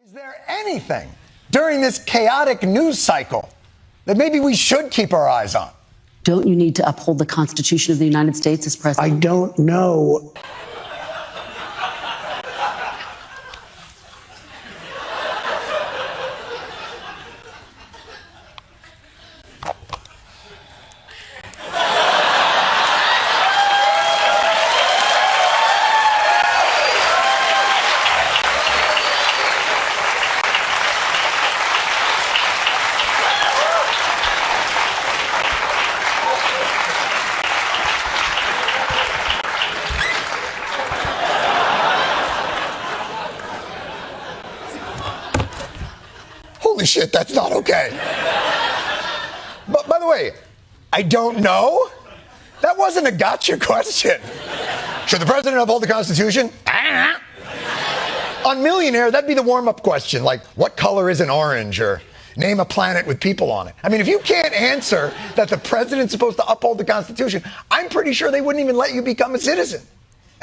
Is there anything during this chaotic news cycle that maybe we should keep our eyes on? Don't you need to uphold the Constitution of the United States as president? I don't know. Holy shit, that's not okay. But by the way, I don't know? That wasn't a gotcha question. Should the president uphold the Constitution? On Millionaire, that'd be the warm-up question, like, what color is an orange? Or name a planet with people on it. I mean, if you can't answer that the president's supposed to uphold the Constitution, I'm pretty sure they wouldn't even let you become a citizen.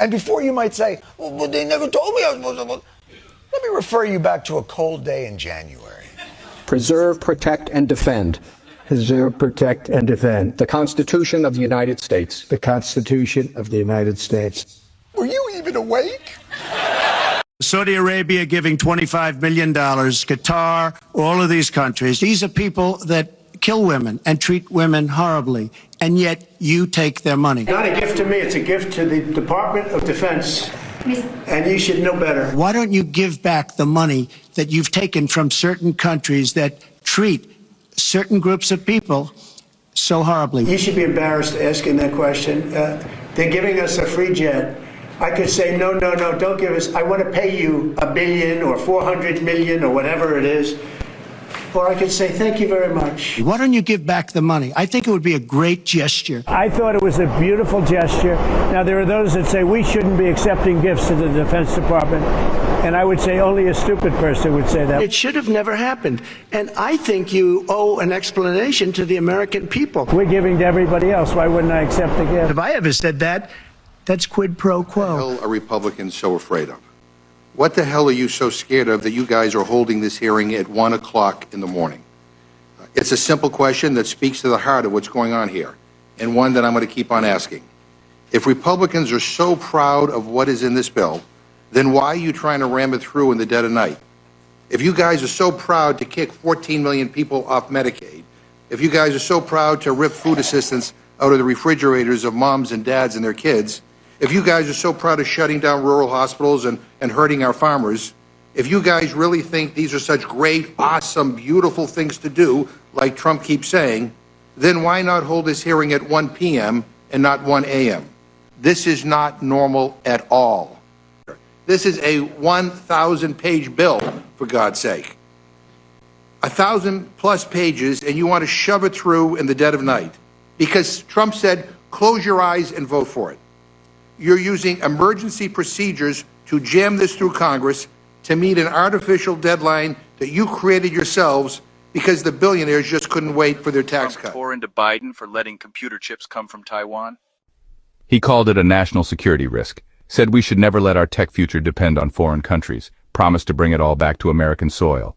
And before you might say, well, but they never told me I was supposed to. Let me refer you back to a cold day in January. Preserve, protect, and defend. Preserve, protect, and defend. The Constitution of the United States. The Constitution of the United States. Were you even awake? Saudi Arabia giving $25 million, Qatar, all of these countries. These are people that kill women and treat women horribly, and yet you take their money. Not a gift to me, it's a gift to the Department of Defense. And you should know better. Why don't you give back the money that you've taken from certain countries that treat certain groups of people so horribly? You should be embarrassed asking that question. They're giving us a free jet. I could say, no, don't give us. I want to pay you $1 billion or $400 million or whatever it is. Or I could say, thank you very much. Why don't you give back the money? I think it would be a great gesture. I thought it was a beautiful gesture. Now, there are those that say we shouldn't be accepting gifts to the Defense Department. And I would say only a stupid person would say that. It should have never happened. And I think you owe an explanation to the American people. We're giving to everybody else. Why wouldn't I accept a gift? If I ever said that, that's quid pro quo. What the hell are Republicans so afraid of? What the hell are you so scared of that you guys are holding this hearing at 1 o'clock in the morning? It's a simple question that speaks to the heart of what's going on here, and one that I'm going to keep on asking. If Republicans are so proud of what is in this bill, then why are you trying to ram it through in the dead of night? If you guys are so proud to kick 14 million people off Medicaid, if you guys are so proud to rip food assistance out of the refrigerators of moms and dads and their kids, if you guys are so proud of shutting down rural hospitals and hurting our farmers, if you guys really think these are such great, awesome, beautiful things to do, like Trump keeps saying, then why not hold this hearing at 1 p.m. and not 1 a.m.? This is not normal at all. This is a 1,000-page bill, for God's sake. 1,000+ pages, and you want to shove it through in the dead of night. Because Trump said, close your eyes and vote for it. You're using emergency procedures to jam this through Congress to meet an artificial deadline that you created yourselves because the billionaires just couldn't wait for their tax cut. Trump tore into Biden for letting computer chips come from Taiwan. He called it a national security risk, said we should never let our tech future depend on foreign countries, promised to bring it all back to American soil.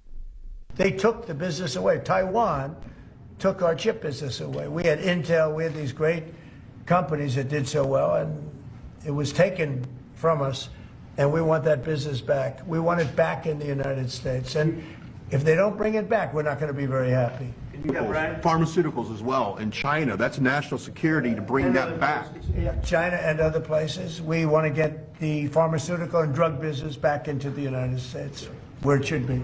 They took the business away. Taiwan took our chip business away. We had Intel, we had these great companies that did so well, and it was taken from us, and we want that business back. We want it back in the United States. And if they don't bring it back, we're not going to be very happy. Pharmaceuticals as well. In China, that's national security to bring that back. China and other places. We want to get the pharmaceutical and drug business back into the United States, where it should be.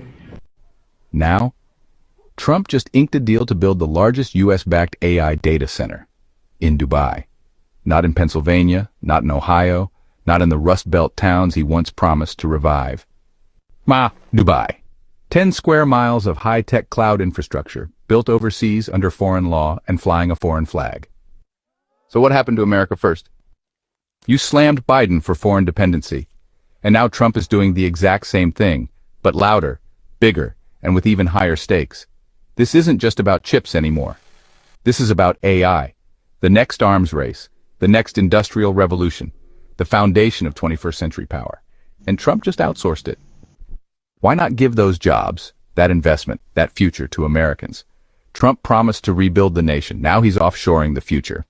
Now, Trump just inked a deal to build the largest U.S.-backed AI data center in Dubai. Not in Pennsylvania, not in Ohio, not in the Rust Belt towns he once promised to revive. Dubai. 10 square miles of high-tech cloud infrastructure, built overseas under foreign law and flying a foreign flag. So what happened to America first? You slammed Biden for foreign dependency, and now Trump is doing the exact same thing, but louder, bigger, and with even higher stakes. This isn't just about chips anymore. This is about AI, the next arms race, the next industrial revolution, the foundation of 21st century power. And Trump just outsourced it. Why not give those jobs, that investment, that future to Americans? Trump promised to rebuild the nation. Now he's offshoring the future.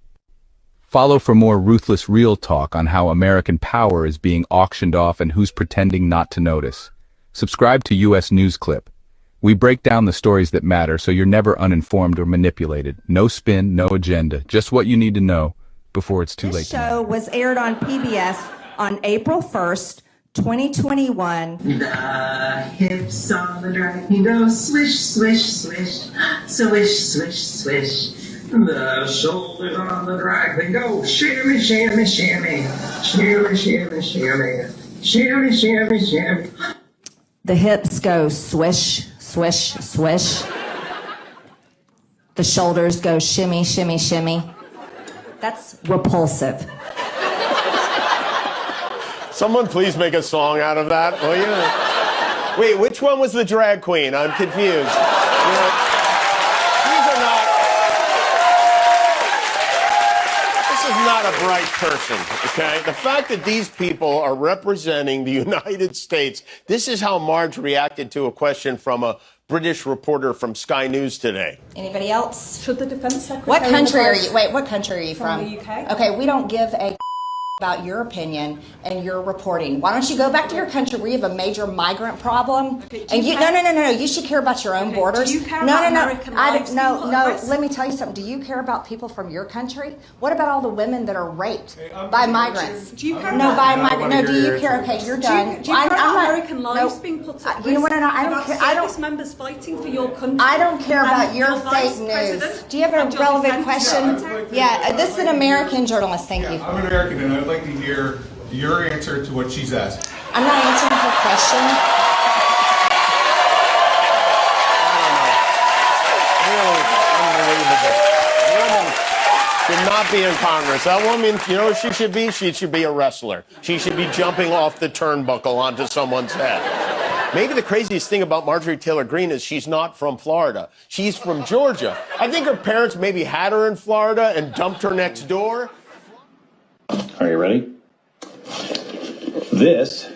Follow for more ruthless real talk on how American power is being auctioned off and who's pretending not to notice. Subscribe to US News Clip. We break down the stories that matter so you're never uninformed or manipulated. No spin, no agenda, just what you need to know before it's too late. This show was aired on PBS on April 1st, 2021. The hips on the dragon go swish, swish, swish, swish, swish, swish. The shoulders on the dragon go shimmy, shimmy, shimmy, shimmy, shimmy, shimmy, shimmy, shimmy, shimmy. The hips go swish, swish, swish. The shoulders go shimmy, shimmy, shimmy. That's repulsive. Someone please make a song out of that, will you? Wait, which one was the drag queen? I'm confused. This is not a bright person, okay? The fact that these people are representing the United States, this is how Marge reacted to a question from a British reporter from Sky News today. Anybody else? Should the defense secretary... What country are you? Wait, what country are you from? The UK. Okay, we don't give a about your opinion and your reporting. Why don't you go back to your country where you have a major migrant problem? Okay, and you no. You should care about your own borders. Do you care about American lives? No. Let me tell you something. Do you care about people from your country? What about all the women that are raped by migrants? Do you care No, about by migrants. No, do you care? Okay, you're done. Do you care about American lives no, being put at risk? You know what? I don't care. I don't. Members fighting for your country. I don't care about your vice fake news. president Do you have a and your relevant defense question? secretary. Yeah, this is an American journalist. Thank you. I'm an American, and I'd like to hear your answer to what she's asked. I'm not answering her question. Should not be in Congress. That woman, you know what she should be? She should be a wrestler. She should be jumping off the turnbuckle onto someone's head. Maybe the craziest thing about Marjorie Taylor Greene is she's not from Florida. She's from Georgia. I think her parents maybe had her in Florida and dumped her next door. Are you ready? This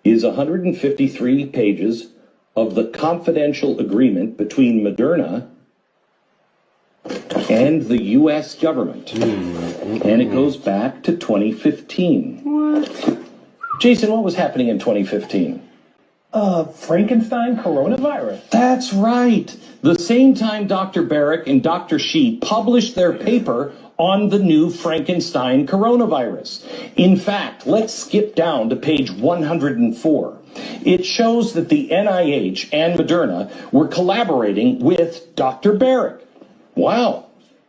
is 153 pages of the confidential agreement between Moderna and the U.S. government. And it goes back to 2015. What? Jason, what was happening in 2015? Frankenstein coronavirus. That's right. The same time Dr. Barrick and Dr. Shi published their paper on the new Frankenstein coronavirus. In fact, let's skip down to page 104. It shows that the NIH and Moderna were collaborating with Dr. Barrick. Wow.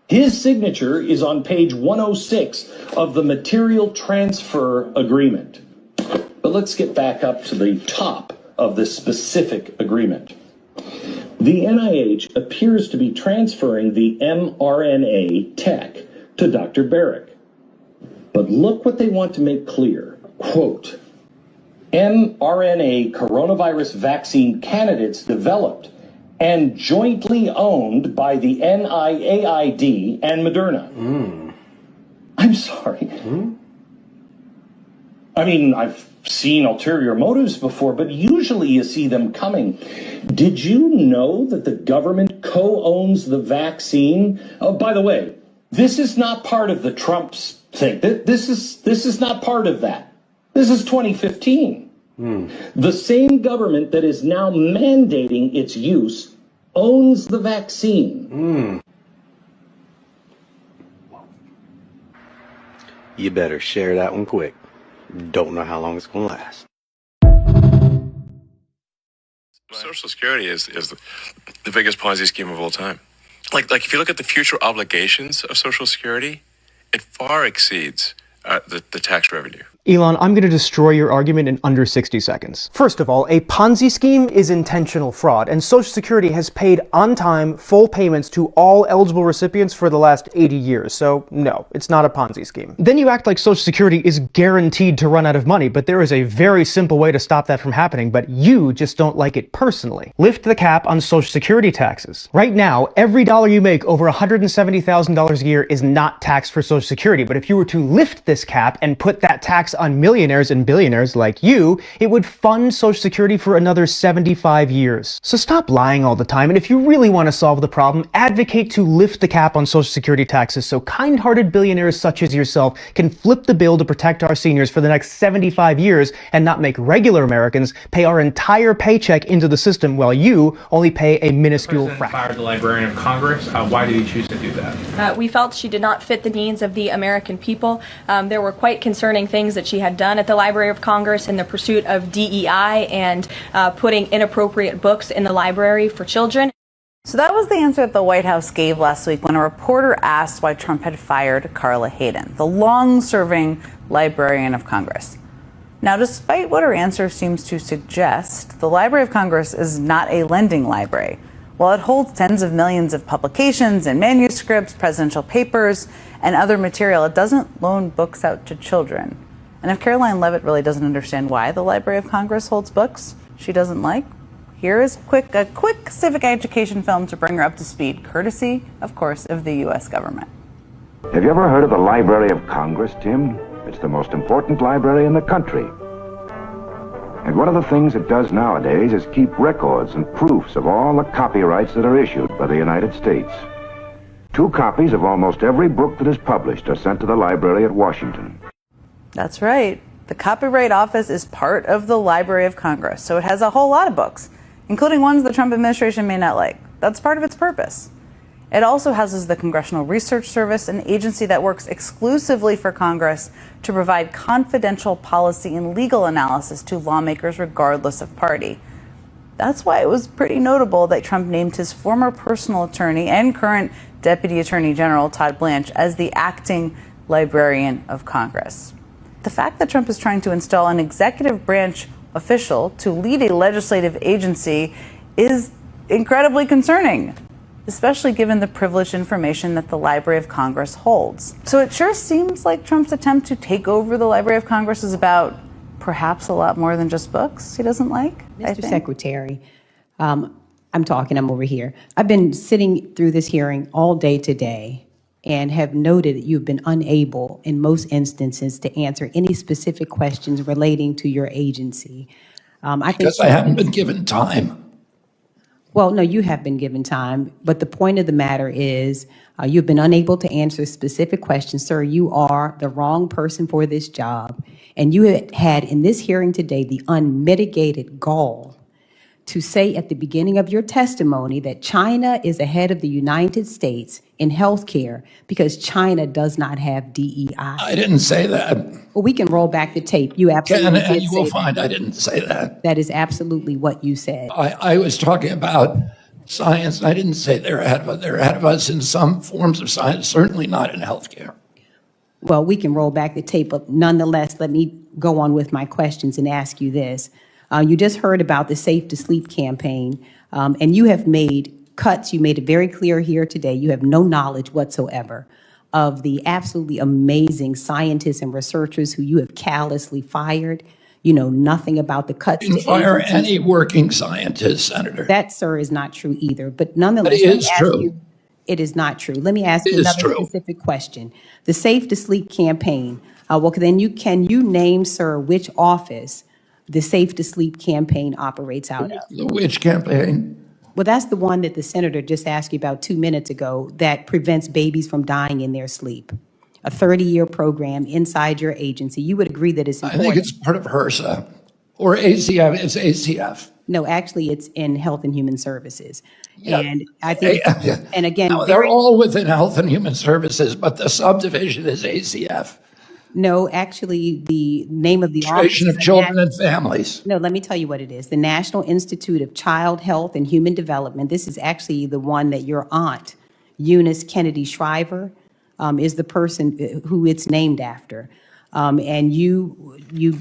His signature is on page 106 of the material transfer agreement. But let's get back up to the top of this specific agreement. The NIH appears to be transferring the mRNA tech to Dr. Barrick. But look what they want to make clear. Quote, mRNA coronavirus vaccine candidates developed and jointly owned by the NIAID and Moderna. I'm sorry. I mean, I've seen ulterior motives before, but usually you see them coming. Did you know that the government co-owns the vaccine? Oh, by the way, this is not part of the Trump's thing. This is not part of that. This is 2015. The same government that is now mandating its use owns the vaccine. You better share that one quick. Don't know how long it's going to last. Social Security is the biggest Ponzi scheme of all time. Like if you look at the future obligations of Social Security, it far exceeds the tax revenue. Elon, I'm going to destroy your argument in under 60 seconds. First of all, a Ponzi scheme is intentional fraud, and Social Security has paid on time full payments to all eligible recipients for the last 80 years, so no, it's not a Ponzi scheme. Then you act like Social Security is guaranteed to run out of money, but there is a very simple way to stop that from happening, but you just don't like it personally. Lift the cap on Social Security taxes. Right now, every dollar you make over $170,000 a year is not taxed for Social Security, but if you were to lift this cap and put that tax tax on millionaires and billionaires like you, it would fund Social Security for another 75 years. So stop lying all the time, and if you really want to solve the problem, advocate to lift the cap on Social Security taxes so kind-hearted billionaires such as yourself can flip the bill to protect our seniors for the next 75 years and not make regular Americans pay our entire paycheck into the system while you only pay a minuscule fraction. Fired the Librarian of Congress. Why did he choose to do that? We felt she did not fit the needs of the American people. There were quite concerning things that she had done at the Library of Congress in the pursuit of DEI and putting inappropriate books in the library for children. So that was the answer that the White House gave last week when a reporter asked why Trump had fired Carla Hayden, the long-serving Librarian of Congress. Now, despite what her answer seems to suggest, the Library of Congress is not a lending library. While it holds tens of millions of publications and manuscripts, presidential papers, and other material, it doesn't loan books out to children. And if Caroline Leavitt really doesn't understand why the Library of Congress holds books she doesn't like, here is a quick civic education film to bring her up to speed, courtesy, of course, of the U.S. government. Have you ever heard of the Library of Congress, Tim? It's the most important library in the country. And one of the things it does nowadays is keep records and proofs of all the copyrights that are issued by the United States. 2 copies of almost every book that is published are sent to the library at Washington. That's right. The Copyright Office is part of the Library of Congress, so it has a whole lot of books, including ones the Trump administration may not like. That's part of its purpose. It also houses the Congressional Research Service, an agency that works exclusively for Congress to provide confidential policy and legal analysis to lawmakers regardless of party. That's why it was pretty notable that Trump named his former personal attorney and current Deputy Attorney General Todd Blanche as the acting Librarian of Congress. The fact that Trump is trying to install an executive branch official to lead a legislative agency is incredibly concerning, especially given the privileged information that the Library of Congress holds. So it sure seems like Trump's attempt to take over the Library of Congress is about perhaps a lot more than just books he doesn't like. Mr. Secretary, I'm over here. I've been sitting through this hearing all day today and have noted that you've been unable in most instances to answer any specific questions relating to your agency. Because I haven't been given time. Well, no, you have been given time, but the point of the matter is you've been unable to answer specific questions. Sir, you are the wrong person for this job. And you had in this hearing today the unmitigated gall to say at the beginning of your testimony that China is ahead of the United States in healthcare because China does not have DEI. I didn't say that. Well, we can roll back the tape. You absolutely did. And you will find I didn't say that. That is absolutely what you said. I was talking about science, and I didn't say they're ahead of us. They're ahead of us in some forms of science, certainly not in healthcare. Well, we can roll back the tape, but nonetheless, let me go on with my questions and ask you this. You just heard about the Safe to Sleep campaign, and you have made cuts. You made it very clear here today. You have no knowledge whatsoever of the absolutely amazing scientists and researchers who you have callously fired. You know nothing about the cuts. Didn't fire any working scientists, Senator. That, sir, is not true either. But nonetheless, it is true. It is not true. Let me ask you another specific question. The Safe to Sleep campaign. Well, then can you name, sir, which office the Safe to Sleep campaign operates out of? The which campaign? Well, that's the one that the senator just asked you about 2 minutes ago that prevents babies from dying in their sleep. A 30-year program inside your agency. You would agree that it's important. I think it's part of HRSA or ACF. It's ACF. No, actually, it's in Health and Human Services. Yeah. And I think, and again, no, they're all within Health and Human Services, but the subdivision is ACF. No, actually, the name of the Administration of Children and Families. No, let me tell you what it is. The National Institute of Child Health and Human Development. This is actually the one that your aunt, Eunice Kennedy Shriver, is the person who it's named after. And you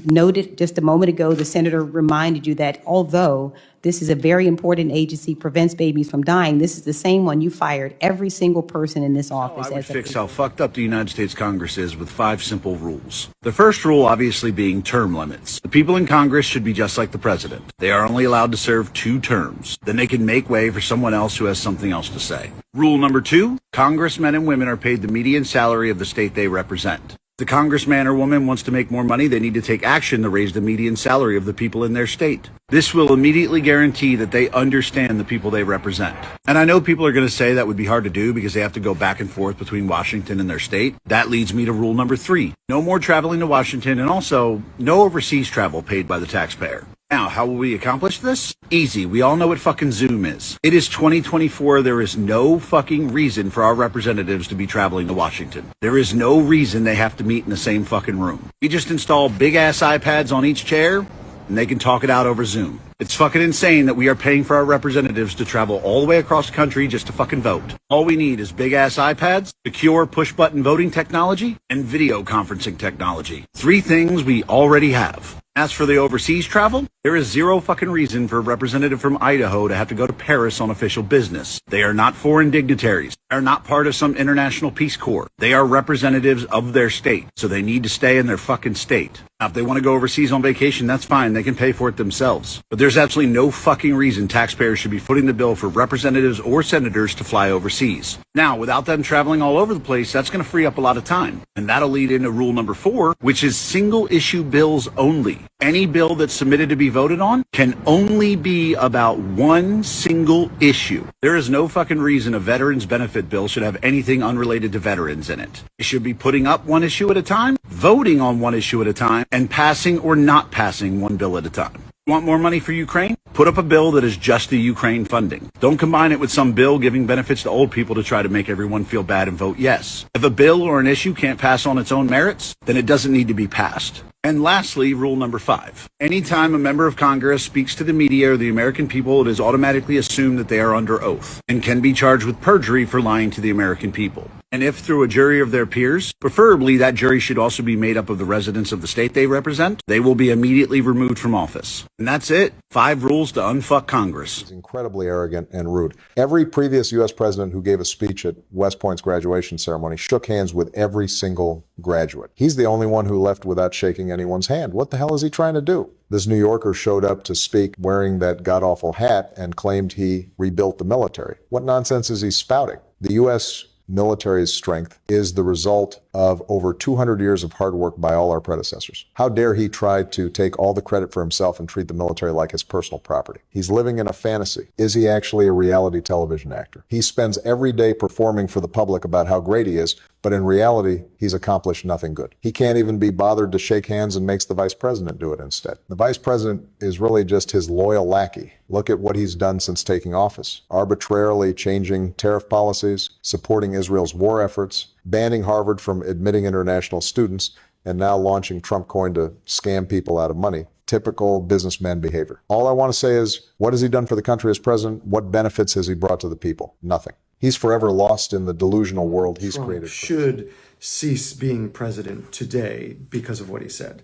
noted just a moment ago, the senator reminded you that although this is a very important agency, prevents babies from dying, this is the same one you fired every single person in this office. I would fix how fucked up the United States Congress is with 5 simple rules. The first rule obviously being term limits. The people in Congress should be just like the president. They are only allowed to serve 2 terms. Then they can make way for someone else who has something else to say. Rule number 2, congressmen and women are paid the median salary of the state they represent. The congressman or woman wants to make more money, they need to take action to raise the median salary of the people in their state. This will immediately guarantee that they understand the people they represent. And I know people are going to say that would be hard to do because they have to go back and forth between Washington and their state. That leads me to rule number 3. No more traveling to Washington, and also no overseas travel paid by the taxpayer. Now, how will we accomplish this? Easy. We all know what fucking Zoom is. It is 2024. There is no fucking reason for our representatives to be traveling to Washington. There is no reason they have to meet in the same fucking room. We just install big ass iPads on each chair and they can talk it out over Zoom. It's fucking insane that we are paying for our representatives to travel all the way across the country just to fucking vote. All we need is big ass iPads, secure push button voting technology, and video conferencing technology. 3 things we already have. As for the overseas travel, there is zero fucking reason for a representative from Idaho to have to go to Paris on official business. They are not foreign dignitaries. They are not part of some international Peace Corps. They are representatives of their state, so they need to stay in their fucking state. Now, if they want to go overseas on vacation, that's fine. They can pay for it themselves. But there's absolutely no fucking reason taxpayers should be footing the bill for representatives or senators to fly overseas. Now, without them traveling all over the place, that's going to free up a lot of time. And that'll lead into rule number 4, which is single issue bills only. Any bill that's submitted to be voted on can only be about one single issue. There is no fucking reason a veterans benefit bill should have anything unrelated to veterans in it. It should be putting up one issue at a time, voting on one issue at a time, and passing or not passing one bill at a time. Want more money for Ukraine? Put up a bill that is just the Ukraine funding. Don't combine it with some bill giving benefits to old people to try to make everyone feel bad and vote yes. If a bill or an issue can't pass on its own merits, then it doesn't need to be passed. And lastly, rule number 5. Anytime a member of Congress speaks to the media or the American people, it is automatically assumed that they are under oath and can be charged with perjury for lying to the American people. And if through a jury of their peers, preferably that jury should also be made up of the residents of the state they represent, they will be immediately removed from office. And that's it. 5 rules to unfuck Congress. He's incredibly arrogant and rude. Every previous U.S. president who gave a speech at West Point's graduation ceremony shook hands with every single graduate. He's the only one who left without shaking anyone's hand. What the hell is he trying to do? This New Yorker showed up to speak wearing that god-awful hat and claimed he rebuilt the military. What nonsense is he spouting? The U.S. military's strength is the result of over 200 years of hard work by all our predecessors. How dare he try to take all the credit for himself and treat the military like his personal property? He's living in a fantasy. Is he actually a reality television actor? He spends every day performing for the public about how great he is, but in reality, he's accomplished nothing good. He can't even be bothered to shake hands and makes the vice president do it instead. The vice president is really just his loyal lackey. Look at what he's done since taking office. Arbitrarily changing tariff policies, supporting Israel's war efforts, banning Harvard from admitting international students, and now launching Trump coin to scam people out of money. Typical businessman behavior. All I want to say is, what has he done for the country as president? What benefits has he brought to the people? Nothing. He's forever lost in the delusional world he's created. Should cease being president today because of what he said.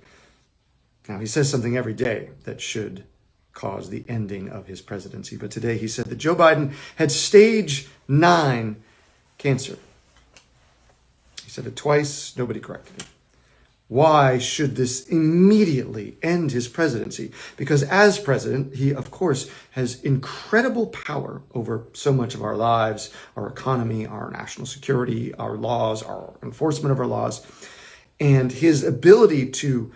Now, he says something every day that should cause the ending of his presidency. But today he said that Joe Biden had stage 9 cancer. He said it twice. Nobody corrected him. Why should this immediately end his presidency? Because as president, he, of course, has incredible power over so much of our lives, our economy, our national security, our laws, our enforcement of our laws. And his ability to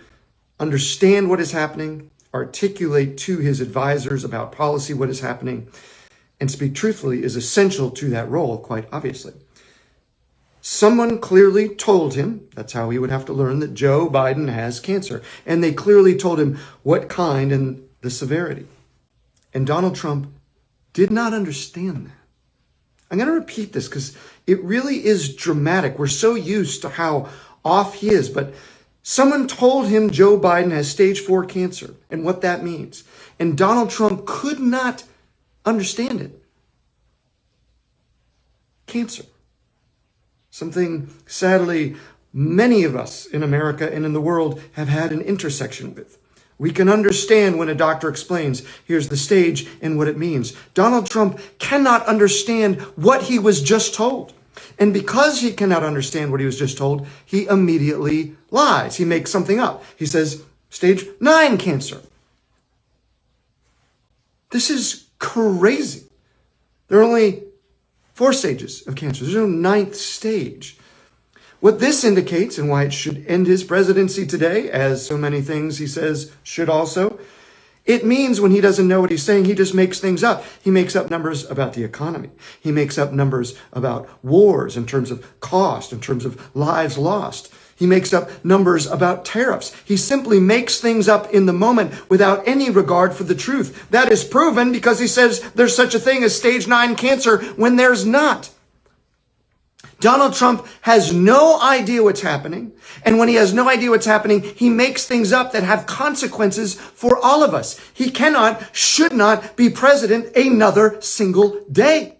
understand what is happening, articulate to his advisors about policy what is happening, and speak truthfully is essential to that role, quite obviously. Someone clearly told him, that's how he would have to learn, that Joe Biden has cancer. And they clearly told him what kind and the severity. And Donald Trump did not understand that. I'm going to repeat this because it really is dramatic. We're so used to how off he is, but someone told him Joe Biden has stage 4 cancer and what that means. And Donald Trump could not understand it. Cancer. Something, sadly, many of us in America and in the world have had an intersection with. We can understand when a doctor explains, here's the stage and what it means. Donald Trump cannot understand what he was just told. And because he cannot understand what he was just told, he immediately lies. He makes something up. He says, stage 9 cancer. This is crazy. There are only 4 stages of cancer. There's no 9th stage. What this indicates, and why it should end his presidency today, as so many things he says should also, it means when he doesn't know what he's saying, he just makes things up. He makes up numbers about the economy. He makes up numbers about wars in terms of cost, in terms of lives lost. He makes up numbers about tariffs. He simply makes things up in the moment without any regard for the truth. That is proven because he says there's such a thing as stage 9 cancer when there's not. Donald Trump has no idea what's happening. And when he has no idea what's happening, he makes things up that have consequences for all of us. He cannot, should not be president another single day.